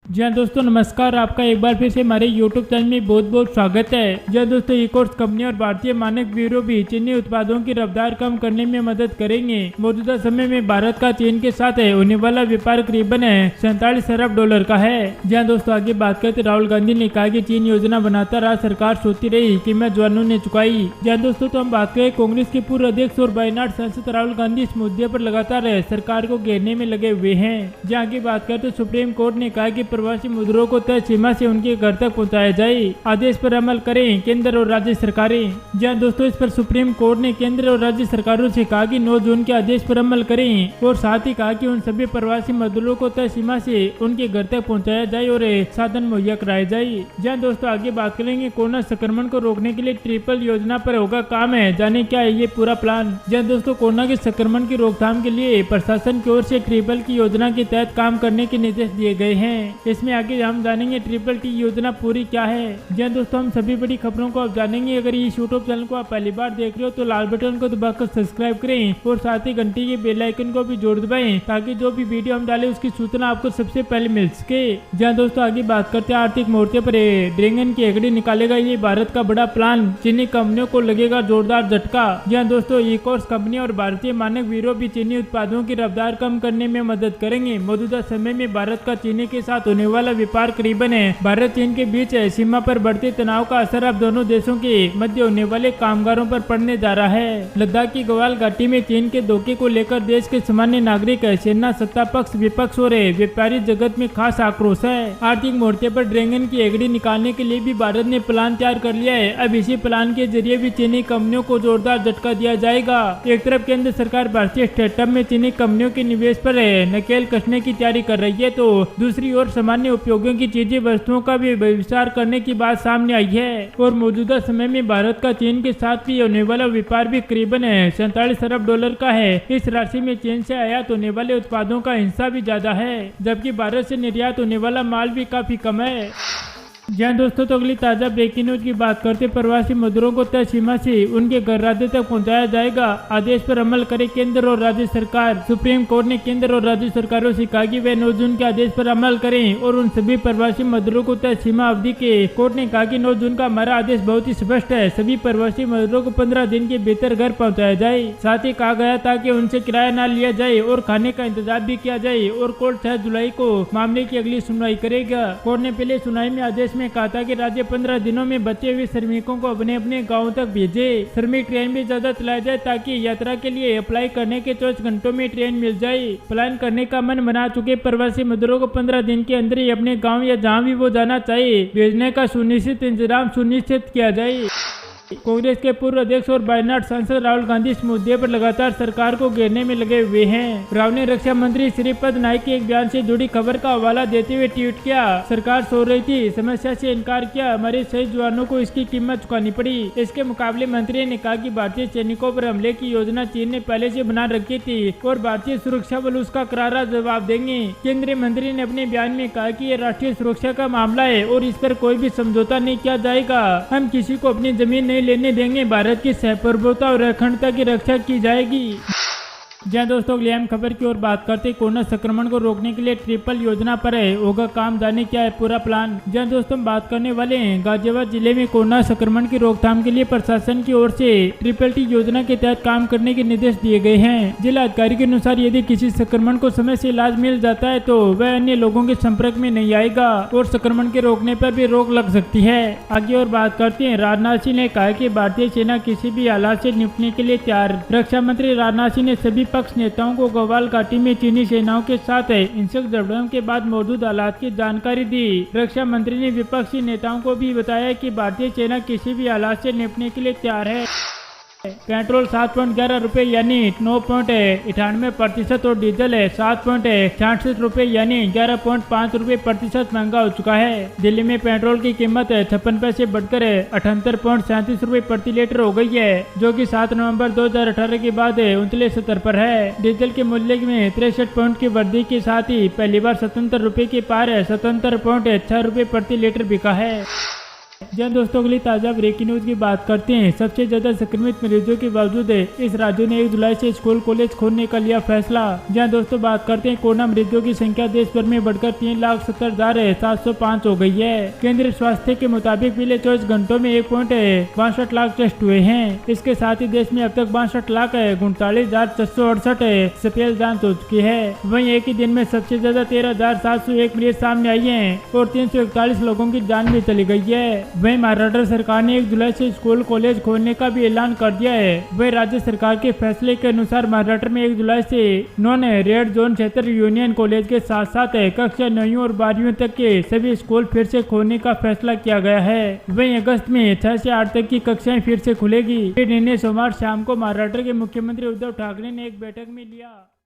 जी हाँ दोस्तों, नमस्कार। आपका एक बार फिर से हमारे YouTube चैनल में बहुत बहुत स्वागत है। जी हाँ दोस्तों, ई-कॉमर्स कंपनी और भारतीय मानक ब्यूरो भी चीनी उत्पादों की रफ्तार कम करने में मदद करेंगे। मौजूदा समय में भारत का चीन के साथ होने वाला व्यापार करीबन 47 अरब डॉलर का है। जी हाँ दोस्तों, आगे बात करते राहुल गांधी ने कहा कि चीन योजना बनाता रहा, सरकार सोचती रही, कीमत जवानों ने चुकाई। जी हाँ दोस्तों, तो हम बात करें कांग्रेस के पूर्व अध्यक्ष और वायनाड सांसद राहुल गांधी इस मुद्दे पर लगातार सरकार को घेरने में लगे हुए हैं। जी आगे बात करते सुप्रीम कोर्ट ने कहा कि प्रवासी मजदूरों को तय सीमा से उनके घर तक पहुंचाया जाए, आदेश पर अमल करें केंद्र और राज्य सरकारें। जी हाँ दोस्तों, इस पर सुप्रीम कोर्ट ने केंद्र और राज्य सरकारों से कहा कि 9 जून के आदेश पर अमल करें और साथ ही कहा कि उन सभी प्रवासी मजदूरों को तय सीमा से उनके घर तक पहुंचाया जाए और साधन मुहैया कराए जाए। जी हाँ दोस्तों, आगे बात करेंगे कोरोना संक्रमण को रोकने के लिए ट्रिपल योजना पर होगा काम है, जाने क्या है ये पूरा प्लान। जी हाँ दोस्तों, कोरोना के संक्रमण की रोकथाम के लिए प्रशासन की ओर से ट्रिपल की योजना के तहत काम करने के निर्देश दिए गए हैं। इसमें आगे हम जानेंगे ट्रिपल टी योजना पूरी क्या है। जी हाँ दोस्तों, हम सभी बड़ी खबरों को आप जानेंगे। अगर इस यूट्यूब चैनल को आप पहली बार देख रहे हो तो लाल बटन को दबाकर सब्सक्राइब करें और साथ ही घंटी के बेल आइकन को भी जोड़ दबाएं ताकि जो भी वीडियो हम डालें उसकी सूचना आपको सबसे पहले मिल सके। जी हाँ दोस्तों, आगे बात करते हैं आर्थिक मोर्चे पर ड्रैगन की एगड़ी निकालेगा ये भारत का बड़ा प्लान, चीनी कंपनियों को लगेगा जोरदार झटका। जी हाँ दोस्तों, ई-कॉमर्स कंपनी और भारतीय मानक ब्यूरो भी चीनी उत्पादों की रफ्तार कम करने में मदद करेंगे। मौजूदा समय में भारत का चीनी के साथ होने वाला व्यापार करीबन भारत चीन के बीच सीमा पर बढ़ते तनाव का असर अब दोनों देशों के मध्य होने वाले कामगारों पर पड़ने जा रहा है। लद्दाख की गवाल घाटी में चीन के धोखे को लेकर देश के सामान्य नागरिक, सेना, सत्ता पक्ष, विपक्ष और व्यापारी जगत में खास आक्रोश है। आर्थिक मोर्चे पर ड्रैगन की एगड़ी निकालने के लिए भी भारत ने प्लान तैयार कर लिया है। अब इसी प्लान के जरिए भी चीनी कंपनियों को जोरदार झटका दिया जाएगा। एक तरफ केंद्र सरकार भारतीय स्टार्टअप में चीनी कंपनियों के निवेश पर नकेल कसने की तैयारी कर रही है, तो दूसरी ओर सामान्य उपयोगियों की चीजें वस्तुओं का भी विस्तार करने की बात सामने आई है। और मौजूदा समय में भारत का चीन के साथ भी होने वाला व्यापार भी करीबन 47 अरब डॉलर का है। इस राशि में चीन से आयात होने वाले उत्पादों का हिस्सा भी ज्यादा है, जबकि भारत से निर्यात होने वाला माल भी काफी कम है। जी हाँ दोस्तों, तो अगली ताज़ा ब्रेकिंग न्यूज की बात करते प्रवासी मजदूरों को तय सीमा से उनके घर राज्य तक पहुंचाया जाएगा, आदेश पर अमल करे केंद्र और राज्य सरकार। सुप्रीम कोर्ट ने केंद्र और राज्य सरकारों से कहा कि वे 9 जून के आदेश पर अमल करें और उन सभी प्रवासी मजदूरों को तय सीमा अवधि के। कोर्ट ने कहा कि 9 जून का हमारा आदेश बहुत ही स्पष्ट है, सभी प्रवासी मजदूरों को 15 दिन के भीतर घर पहुँचाया जाए। साथ ही कहा गया था कि उनसे किराया न लिया जाए और खाने का इंतजाम भी किया जाए। और कोर्ट 6 जुलाई को मामले की अगली सुनवाई करेगा। कोर्ट ने पहले सुनवाई में आदेश में कहा था कि राज्य 15 दिनों में बचे हुए श्रमिकों को अपने अपने गांवों तक भेजे। श्रमिक ट्रेन भी ज्यादा चलाया जाए ताकि यात्रा के लिए अप्लाई करने के 24 घंटों में ट्रेन मिल जाए। प्लान करने का मन बना चुके प्रवासी मजदूरों को 15 दिन के अंदर ही अपने गाँव या जहाँ भी वो जाना चाहिए भेजने का सुनिश्चित इंतजाम सुनिश्चित किया जाए। कांग्रेस के पूर्व अध्यक्ष और वायनाड सांसद राहुल गांधी इस मुद्दे पर लगातार सरकार को घेरने में लगे हुए हैं। राहुल ने रक्षा मंत्री श्रीपद नाइक के एक बयान से जुड़ी खबर का हवाला देते हुए ट्वीट किया, सरकार सो रही थी, समस्या से इनकार किया, हमारे शहीद जवानों को इसकी कीमत चुकानी पड़ी। इसके मुकाबले मंत्री ने कहा कि भारतीय सैनिकों पर हमले की योजना चीन ने पहले से बना रखी थी और भारतीय सुरक्षा बल उसका करारा जवाब देंगे। केंद्रीय मंत्री ने अपने बयान में कहा कि ये राष्ट्रीय सुरक्षा का मामला है और इस पर कोई भी समझौता नहीं किया जाएगा। हम किसी को अपनी जमीन नहीं लेने देंगे, भारत की सार्वभौमता और अखंडता की रक्षा की जाएगी। जहाँ दोस्तों, अगली अहम खबर की ओर बात करते कोरोना संक्रमण को रोकने के लिए ट्रिपल योजना पर होगा काम, जाने क्या है पूरा प्लान। जहाँ दोस्तों, हम बात करने वाले हैं गाजियाबाद जिले में कोरोना संक्रमण की रोकथाम के लिए प्रशासन की ओर से ट्रिपल टी योजना के तहत काम करने के निर्देश दिए गए हैं। जिला अधिकारी के अनुसार यदि किसी संक्रमण को समय से इलाज मिल जाता है तो वह अन्य लोगों के संपर्क में नहीं आएगा और संक्रमण के रोकने पर भी रोक लग सकती है। आगे और बात करते हैं, राजनाथ सिंह ने कहा कि भारतीय सेना किसी भी हालात से निपटने के लिए तैयार। रक्षा मंत्री राजनाथ सिंह ने सभी पक्ष नेताओं को गवाल घाटी में चीनी सेनाओं के साथ हिंसक झड़पों के बाद मौजूद हालात की जानकारी दी। रक्षा मंत्री ने विपक्षी नेताओं को भी बताया कि भारतीय सेना किसी भी हालात से निपटने के लिए तैयार है। पेट्रोल 7.11 रुपए यानी 9.98% और डीजल 7.66 रुपए यानी 11.5 रुपए प्रतिशत महंगा हो चुका है। दिल्ली में पेट्रोल की कीमत 56 पैसे बढ़कर 78.37 रुपए प्रति लीटर हो गई है, जो कि 7 नवंबर 2018 के बाद ऊंचले स्तर पर है। डीजल के मूल्य में 63 पॉइंट की वृद्धि के साथ ही पहली बार 77 रुपए के पार 77.6 रुपए प्रति लीटर बिका है। जहाँ दोस्तों के लिए ताजा ब्रेकिंग न्यूज की बात करते हैं। सबसे ज्यादा संक्रमित मरीजों के बावजूद इस राज्य ने 1 जुलाई से स्कूल कॉलेज खोलने का लिया फैसला। जहाँ दोस्तों बात करते हैं कोरोना मरीजों की संख्या देश भर में बढ़कर 3,70,705 हो गई है। केंद्रीय स्वास्थ्य के मुताबिक पिछले 24 घंटों में 1.62 लाख टेस्ट हुए हैं। इसके साथ ही देश में अब तक 62,39,668 सफेद जांच हो चुकी है। वहीं एक ही दिन में सबसे ज्यादा 13,701 मरीज सामने आई हैं और 341 लोगों की जान भी चली गई है। वहीं महाराष्ट्र सरकार ने 1 जुलाई से स्कूल कॉलेज खोलने का भी ऐलान कर दिया है। वहीं राज्य सरकार के फैसले के अनुसार महाराष्ट्र में 1 जुलाई से नॉन रेड जोन क्षेत्र यूनियन कॉलेज के साथ साथ कक्षा 9 और 12वीं तक के सभी स्कूल फिर से खोलने का फैसला किया गया है। वहीं अगस्त में 6 से 8 तक की कक्षाएं फिर से खुलेगी। ये निर्णय सोमवार शाम को महाराष्ट्र के मुख्यमंत्री उद्धव ठाकरे ने एक बैठक में लिया।